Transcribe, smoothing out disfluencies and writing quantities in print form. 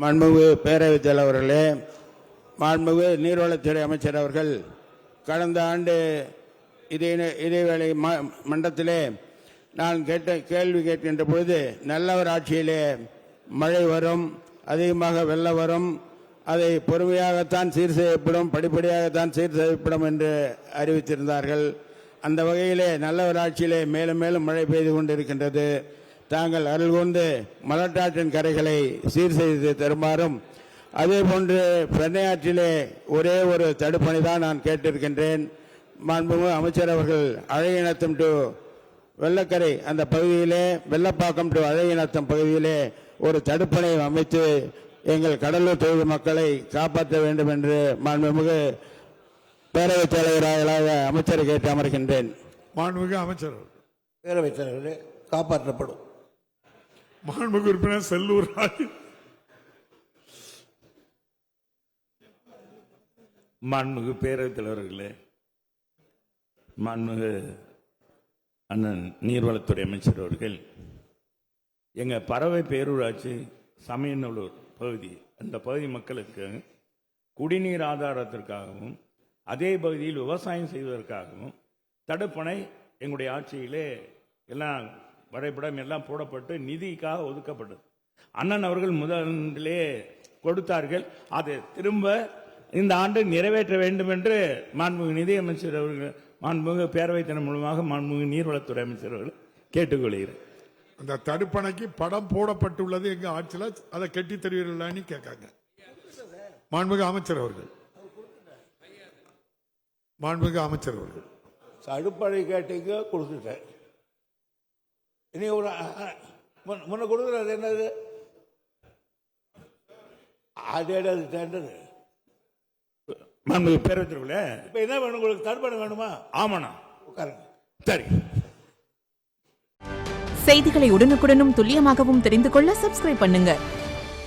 மாண்புமிகு பேரவைத் தலைவர்களே, மாண்புமிகு நீர்வளத்துறை அமைச்சர் அவர்கள் கடந்த ஆண்டு இதேவேளை மன்றத்திலே நான் கேள்வி கேட்கின்ற பொழுது நல்லவர் ஆட்சியிலே மழை வரும், அதிகமாக வெள்ளம் வரும், அதை பொறுமையாகத்தான் சீர் செய்யப்படும், படிப்படியாகத்தான் சீர் செய்யப்படும் என்று அறிவித்திருந்தார்கள். அந்த வகையிலே நல்லவர் ஆட்சியிலே மேலும் மேலும் மழை பெய்து கொண்டிருக்கின்றது. தாங்கள் அருள் கொண்டு மலட்டாற்றின் கரைகளை சீர் செய்து தருமாறும், அதே போன்று பெண்ணையாற்றிலே ஒரே ஒரு தடுப்பணை தான் நான் கேட்டிருக்கின்றேன். மாண்புமிகு அமைச்சர் அவர்கள் அழகிநத்தம் டு வெள்ளக்கரை அந்த பகுதியிலே, வெள்ளப்பாக்கம் டு அழகிநத்தம் பகுதியிலே ஒரு தடுப்பணை அமைத்து எங்கள் கடலூர் தொகுதி மக்களை காப்பாற்ற வேண்டும் என்று மாண்புமிகு பேரவைத் தலைவராக அமைச்சரை கேட்டு அமர்கின்றேன். மாண்புமிகு அமைச்சர் பேரவைத் தலைவர்களே, காப்பாற்றப்படும். மாண்புமிகு உறுப்பினர் செல்லூர் ராஜு. மாண்புமிகு பேரவைத் தலைவர்களே, மாண்புமிகு அண்ணன் நீர்வளத்துறை அமைச்சர் அவர்கள் எங்கள் பறவை பேரூராட்சி சமயநல்லூர் பகுதி, அந்த பகுதி மக்களுக்கு குடிநீர் ஆதாரத்திற்காகவும் அதே பகுதியில் விவசாயம் செய்வதற்காகவும் தடுப்பணை எங்களுடைய ஆட்சியிலே எல்லாம் வரைபடம் எல்லாம் போடப்பட்டு நிதிக்காக ஒதுக்கப்பட்டது. அண்ணன் அவர்கள் முதலிலே கொடுத்தார்கள். அதை திரும்ப இந்த ஆண்டு நிறைவேற்ற வேண்டும் என்று மாண்புமிகு நிதியமைச்சர் அவர்கள், மாண்புமிகு பேரவைத் தலைவர் மூலமாக மாண்புமிகு நீர்வளத்துறை அமைச்சர் அவர்கள் கேட்டுக்கொள்கிறேன். அந்த தடுப்பணைக்கு படம் போடப்பட்டுள்ளது எங்க ஆட்சியில், அதை கட்டி தருவீர்களான்னு கேட்காங்க. மாண்புமிகு அமைச்சர் அவர்கள், மாண்புமிகு அமைச்சர் அவர்கள். தடுப்பணை கேட்டீங்க, கொடுத்துட்டேன். இனி ஒரு முன்ன கொடுக்குறது என்னது? அதே டெண்டர். மாண்புமிகு பேரவைத் தலைவர்களே, இப்ப என்ன வேணும் உங்களுக்கு? தடுப்பணை வேணுமா? ஆமாண்ணா, உட்காருங்க. சரி. செய்திகளை உடனுக்குடனும் துல்லியமாகவும் தெரிந்து கொள்ள சப்ஸ்கிரைப் பண்ணுங்க.